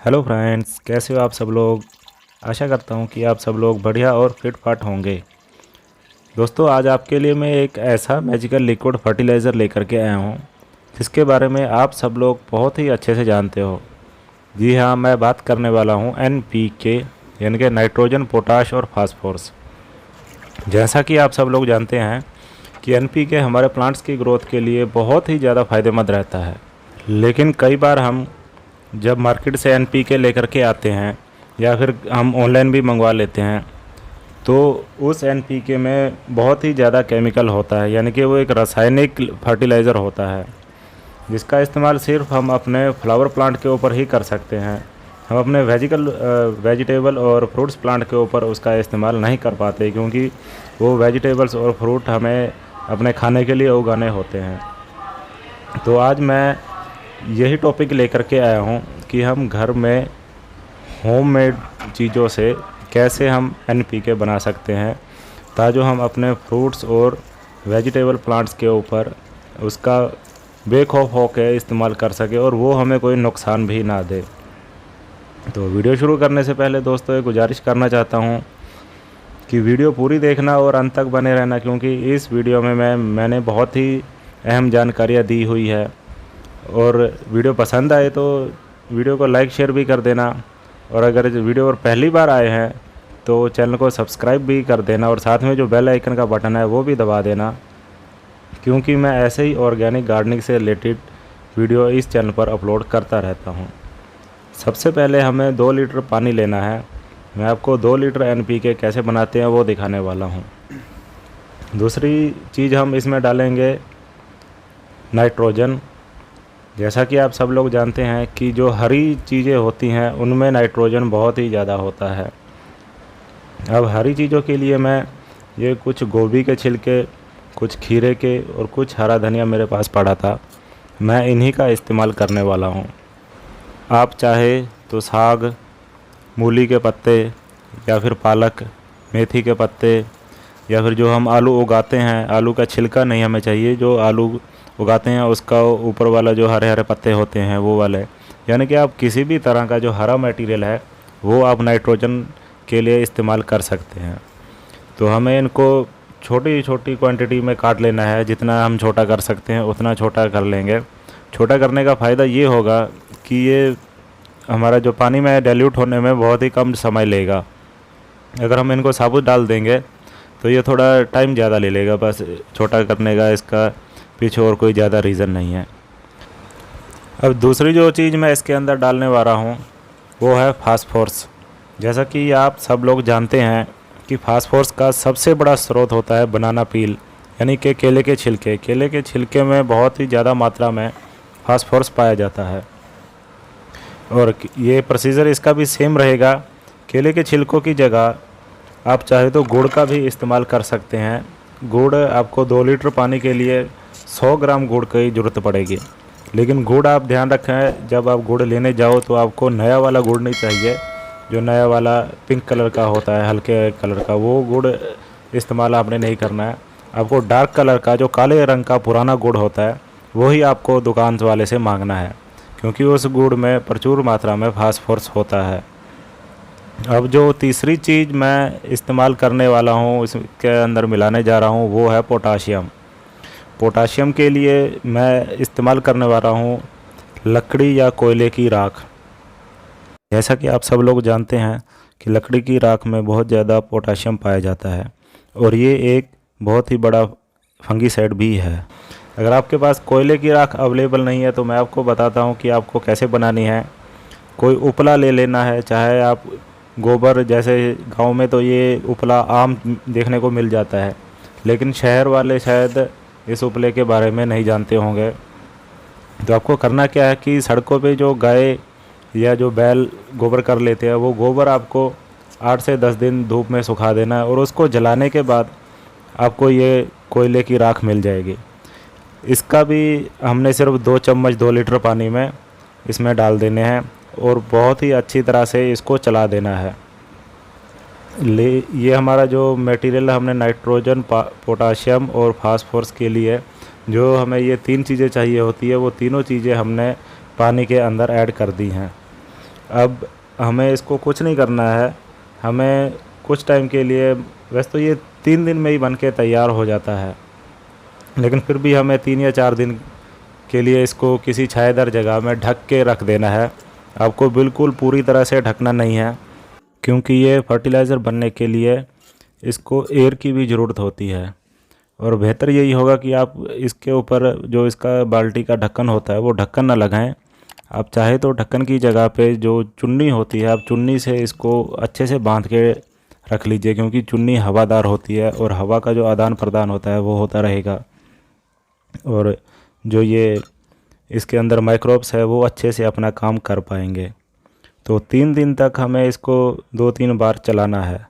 Hello friends, कैसे हो आप सब लोग। आशा करता हूँ कि आप सब लोग बढ़िया और फिट फाट होंगे। दोस्तों, आज आपके लिए मैं एक ऐसा मैजिकल लिक्विड फर्टिलाइज़र लेकर के आया हूँ जिसके बारे में आप सब लोग बहुत ही अच्छे से जानते हो। जी हाँ, मैं बात करने वाला हूँ NPK यानी कि नाइट्रोजन, पोटाश और फास्फोरस। जैसा कि आप सब लोग जानते हैं कि NPK हमारे प्लांट्स की ग्रोथ के लिए बहुत ही ज़्यादा फ़ायदेमंद रहता है। लेकिन कई बार हम जब मार्केट से NPK लेकर के आते हैं या फिर हम ऑनलाइन भी मंगवा लेते हैं तो उस NPK में बहुत ही ज़्यादा केमिकल होता है, यानी कि वो एक रासायनिक फर्टिलाइज़र होता है जिसका इस्तेमाल सिर्फ हम अपने फ्लावर प्लांट के ऊपर ही कर सकते हैं। हम अपने वेजिटेबल और फ्रूट्स प्लांट के ऊपर उसका इस्तेमाल नहीं कर पाते, क्योंकि वो वेजिटेबल्स और फ्रूट हमें अपने खाने के लिए उगाने होते हैं। तो आज मैं यही टॉपिक लेकर के आया हूँ कि हम घर में होममेड चीज़ों से कैसे हम NPK बना सकते हैं ताकि हम अपने फ्रूट्स और वेजिटेबल प्लांट्स के ऊपर उसका बेखौफ होकर इस्तेमाल कर सके और वो हमें कोई नुकसान भी ना दे। तो वीडियो शुरू करने से पहले दोस्तों, एक गुजारिश करना चाहता हूँ कि वीडियो पूरी देखना और अंत तक बने रहना, क्योंकि इस वीडियो में मैंने बहुत ही अहम जानकारियाँ दी हुई है। और वीडियो पसंद आए तो वीडियो को लाइक शेयर भी कर देना, और अगर वीडियो पर पहली बार आए हैं तो चैनल को सब्सक्राइब भी कर देना और साथ में जो बेल आइकन का बटन है वो भी दबा देना, क्योंकि मैं ऐसे ही ऑर्गेनिक गार्डनिंग से रिलेटेड वीडियो इस चैनल पर अपलोड करता रहता हूँ। सबसे पहले हमें 2 लीटर पानी लेना है। मैं आपको 2 लीटर NPK कैसे बनाते हैं वो दिखाने वाला हूँ। दूसरी चीज़ हम इसमें डालेंगे नाइट्रोजन। जैसा कि आप सब लोग जानते हैं कि जो हरी चीज़ें होती हैं उनमें नाइट्रोजन बहुत ही ज़्यादा होता है। अब हरी चीज़ों के लिए मैं ये कुछ गोभी के छिलके, कुछ खीरे के और कुछ हरा धनिया मेरे पास पड़ा था, मैं इन्हीं का इस्तेमाल करने वाला हूँ। आप चाहे तो साग, मूली के पत्ते या फिर पालक, मेथी के पत्ते, या फिर जो हम आलू उगाते हैं, आलू का छिलका नहीं हमें चाहिए, जो आलू उगाते हैं उसका ऊपर वाला जो हरे हरे पत्ते होते हैं वो वाले, यानी कि आप किसी भी तरह का जो हरा मटेरियल है वो आप नाइट्रोजन के लिए इस्तेमाल कर सकते हैं। तो हमें इनको छोटी छोटी क्वांटिटी में काट लेना है। जितना हम छोटा कर सकते हैं उतना छोटा कर लेंगे। छोटा करने का फ़ायदा ये होगा कि ये हमारा जो पानी में डाइल्यूट होने में बहुत ही कम समय लेगा। अगर हम इनको साबुत डाल देंगे तो ये थोड़ा टाइम ज़्यादा ले लेगा, बस छोटा करने का इसका पीछे और कोई ज़्यादा रीज़न नहीं है। अब दूसरी जो चीज़ मैं इसके अंदर डालने वाला हूँ वो है फास्फोरस। जैसा कि आप सब लोग जानते हैं कि फास्फोरस का सबसे बड़ा स्रोत होता है बनाना पील, यानी कि केले के छिलके। केले के छिलके में बहुत ही ज़्यादा मात्रा में फास्फोरस पाया जाता है, और ये प्रोसीजर इसका भी सेम रहेगा। केले के छिलकों की जगह आप चाहे तो गुड़ का भी इस्तेमाल कर सकते हैं। गुड़ आपको 2 लीटर पानी के लिए 100 ग्राम गुड़ की ज़रूरत पड़ेगी। लेकिन गुड़ आप ध्यान रखें, जब आप गुड़ लेने जाओ तो आपको नया वाला गुड़ नहीं चाहिए। जो नया वाला पिंक कलर का होता है, हल्के कलर का, वो गुड़ इस्तेमाल आपने नहीं करना है। आपको डार्क कलर का, जो काले रंग का पुराना गुड़ होता है, वही आपको दुकान वाले से मांगना है, क्योंकि उस गुड़ में प्रचुर मात्रा में फास्फोरस होता है। अब जो तीसरी चीज़ मैं इस्तेमाल करने वाला हूँ, इसके अंदर मिलाने जा रहा हूँ, वो है पोटाशियम। पोटाशियम के लिए मैं इस्तेमाल करने वाला हूँ लकड़ी या कोयले की राख। जैसा कि आप सब लोग जानते हैं कि लकड़ी की राख में बहुत ज़्यादा पोटाशियम पाया जाता है, और ये एक बहुत ही बड़ा फंगीसाइड भी है। अगर आपके पास कोयले की राख अवेलेबल नहीं है तो मैं आपको बताता हूँ कि आपको कैसे बनानी है। कोई उपला ले लेना है, चाहे आप गोबर, जैसे गांव में तो ये उपला आम देखने को मिल जाता है, लेकिन शहर वाले शायद इस उपले के बारे में नहीं जानते होंगे। तो आपको करना क्या है कि सड़कों पे जो गाय या जो बैल गोबर कर लेते हैं, वो गोबर आपको 8 से 10 दिन धूप में सुखा देना है, और उसको जलाने के बाद आपको ये कोयले की राख मिल जाएगी। इसका भी हमने सिर्फ 2 चम्मच 2 लीटर पानी में इसमें डाल देने हैं और बहुत ही अच्छी तरह से इसको चला देना है। ये हमारा जो मटेरियल हमने नाइट्रोजन, पोटाशियम और फास्फोरस के लिए जो हमें ये 3 चीज़ें चाहिए होती है, वो तीनों चीज़ें हमने पानी के अंदर ऐड कर दी हैं। अब हमें इसको कुछ नहीं करना है, हमें कुछ टाइम के लिए, वैसे तो ये 3 दिन में ही बन के तैयार हो जाता है, लेकिन फिर भी हमें 3 या 4 दिन के लिए इसको किसी छायादार जगह में ढक के रख देना है। आपको बिल्कुल पूरी तरह से ढकना नहीं है, क्योंकि ये फर्टिलाइज़र बनने के लिए इसको एयर की भी ज़रूरत होती है। और बेहतर यही होगा कि आप इसके ऊपर जो इसका बाल्टी का ढक्कन होता है वो ढक्कन ना लगाएं। आप चाहे तो ढक्कन की जगह पे जो चुन्नी होती है, आप चुन्नी से इसको अच्छे से बांध के रख लीजिए, क्योंकि चुन्नी हवादार होती है और हवा का जो आदान प्रदान होता है वो होता रहेगा, और जो ये इसके अंदर माइक्रोब्स है वो अच्छे से अपना काम कर पाएंगे। तो 3 दिन तक हमें इसको 2-3 बार चलाना है।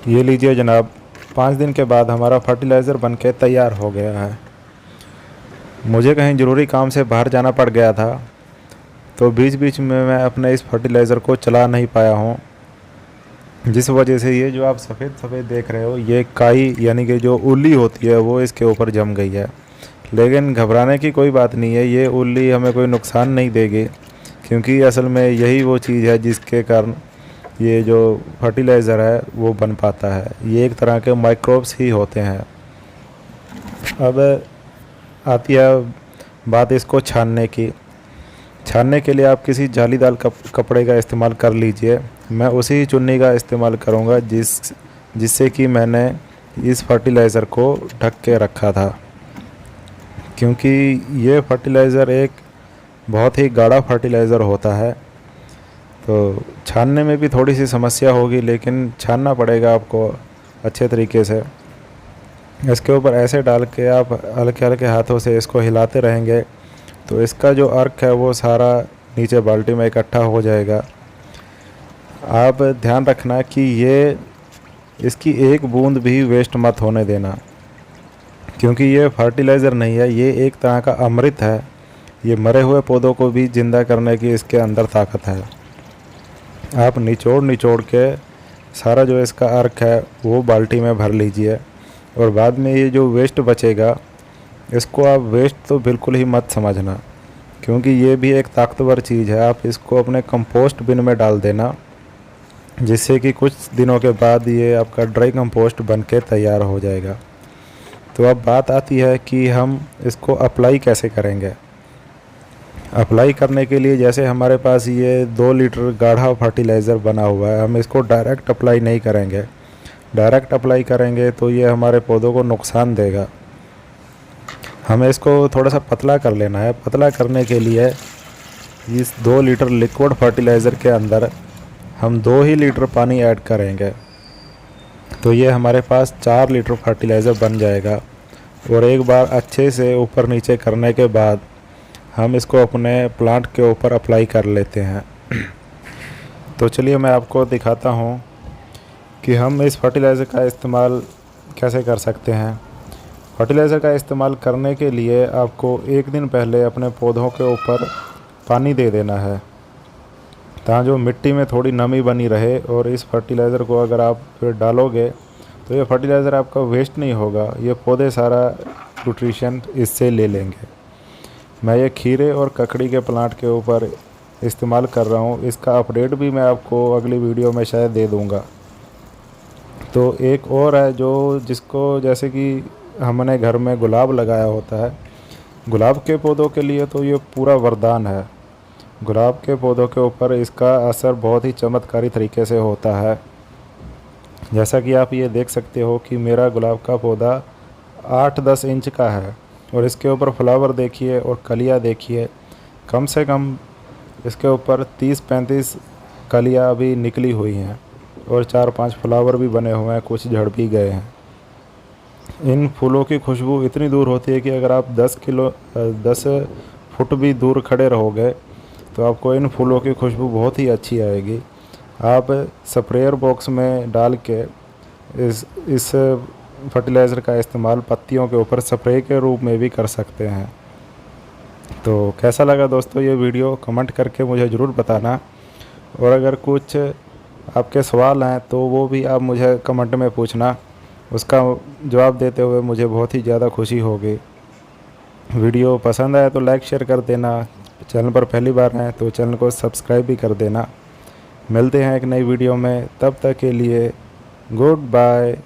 ये लीजिए जनाब, 5 दिन के बाद हमारा फर्टिलाइज़र बनके तैयार हो गया है। मुझे कहीं ज़रूरी काम से बाहर जाना पड़ गया था, तो बीच बीच में मैं अपने इस फर्टिलाइज़र को चला नहीं पाया हूँ, जिस वजह से ये जो आप सफ़ेद सफ़ेद देख रहे हो ये काई यानी कि जो उल्ली होती है वो इसके ऊपर जम गई है। लेकिन घबराने की कोई बात नहीं है, ये उल्ली हमें कोई नुकसान नहीं देगी, क्योंकि असल में यही वो चीज़ है जिसके कारण ये जो फर्टिलाइज़र है वो बन पाता है। ये एक तरह के माइक्रोब्स ही होते हैं। अब आती है बात इसको छानने की। छानने के लिए आप किसी जालीदार कपड़े का इस्तेमाल कर लीजिए। मैं उसी चुन्नी का इस्तेमाल करूँगा जिससे कि मैंने इस फर्टिलाइज़र को ढक के रखा था, क्योंकि ये फर्टिलाइज़र एक बहुत ही गाढ़ा फर्टिलाइज़र होता है। तो छानने में भी थोड़ी सी समस्या होगी, लेकिन छानना पड़ेगा आपको अच्छे तरीके से। इसके ऊपर ऐसे डाल के आप हल्के हल्के हाथों से इसको हिलाते रहेंगे तो इसका जो अर्क है वो सारा नीचे बाल्टी में इकट्ठा हो जाएगा। आप ध्यान रखना कि ये इसकी एक बूंद भी वेस्ट मत होने देना, क्योंकि ये फर्टिलाइज़र नहीं है, ये एक तरह का अमृत है। ये मरे हुए पौधों को भी ज़िंदा करने की इसके अंदर ताकत है। आप निचोड़ निचोड़ के सारा जो इसका अर्क है वो बाल्टी में भर लीजिए, और बाद में ये जो वेस्ट बचेगा इसको आप वेस्ट तो बिल्कुल ही मत समझना, क्योंकि ये भी एक ताकतवर चीज़ है। आप इसको अपने कंपोस्ट बिन में डाल देना, जिससे कि कुछ दिनों के बाद ये आपका ड्राई कंपोस्ट बन के तैयार हो जाएगा। तो अब बात आती है कि हम इसको अप्लाई कैसे करेंगे। अप्लाई करने के लिए जैसे हमारे पास ये 2 लीटर गाढ़ा फर्टिलाइज़र बना हुआ है, हम इसको डायरेक्ट अप्लाई नहीं करेंगे। डायरेक्ट अप्लाई करेंगे तो ये हमारे पौधों को नुकसान देगा। हमें इसको थोड़ा सा पतला कर लेना है। पतला करने के लिए इस 2 लीटर लिक्विड फर्टिलाइज़र के अंदर हम 2 ही लीटर पानी ऐड करेंगे, तो ये हमारे पास 4 लीटर फर्टिलाइज़र बन जाएगा। और एक बार अच्छे से ऊपर नीचे करने के बाद हम इसको अपने प्लांट के ऊपर अप्लाई कर लेते हैं। तो चलिए मैं आपको दिखाता हूँ कि हम इस फर्टिलाइज़र का इस्तेमाल कैसे कर सकते हैं। फर्टिलाइज़र का इस्तेमाल करने के लिए आपको एक दिन पहले अपने पौधों के ऊपर पानी दे देना है, ताकि जो मिट्टी में थोड़ी नमी बनी रहे। और इस फर्टिलाइज़र को अगर आप फिर डालोगे तो ये फर्टिलाइज़र आपका वेस्ट नहीं होगा, ये पौधे सारा न्यूट्रिशन इससे ले लेंगे। मैं ये खीरे और ककड़ी के प्लांट के ऊपर इस्तेमाल कर रहा हूँ, इसका अपडेट भी मैं आपको अगली वीडियो में शायद दे दूँगा। तो एक और है जो जिसको जैसे कि हमने घर में गुलाब लगाया होता है, गुलाब के पौधों के लिए तो ये पूरा वरदान है। गुलाब के पौधों के ऊपर इसका असर बहुत ही चमत्कारी तरीके से होता है। जैसा कि आप ये देख सकते हो कि मेरा गुलाब का पौधा 8-10 इंच का है, और इसके ऊपर फ्लावर देखिए और कलियाँ देखिए, कम से कम इसके ऊपर 30-35 कलियाँ अभी निकली हुई हैं, और 4-5 फ्लावर भी बने हुए हैं, कुछ झड़ भी गए हैं। इन फूलों की खुशबू इतनी दूर होती है कि अगर आप 10 फुट भी दूर खड़े रहोगे तो आपको इन फूलों की खुशबू बहुत ही अच्छी आएगी। आप स्प्रेयर बॉक्स में डाल के इस फर्टिलाइज़र का इस्तेमाल पत्तियों के ऊपर स्प्रे के रूप में भी कर सकते हैं। तो कैसा लगा दोस्तों ये वीडियो, कमेंट करके मुझे ज़रूर बताना। और अगर कुछ आपके सवाल हैं तो वो भी आप मुझे कमेंट में पूछना, उसका जवाब देते हुए मुझे बहुत ही ज़्यादा खुशी होगी। वीडियो पसंद आया तो लाइक शेयर कर देना। चैनल पर पहली बार हैं तो चैनल को सब्सक्राइब भी कर देना। मिलते हैं एक नई वीडियो में, तब तक के लिए गुड बाय।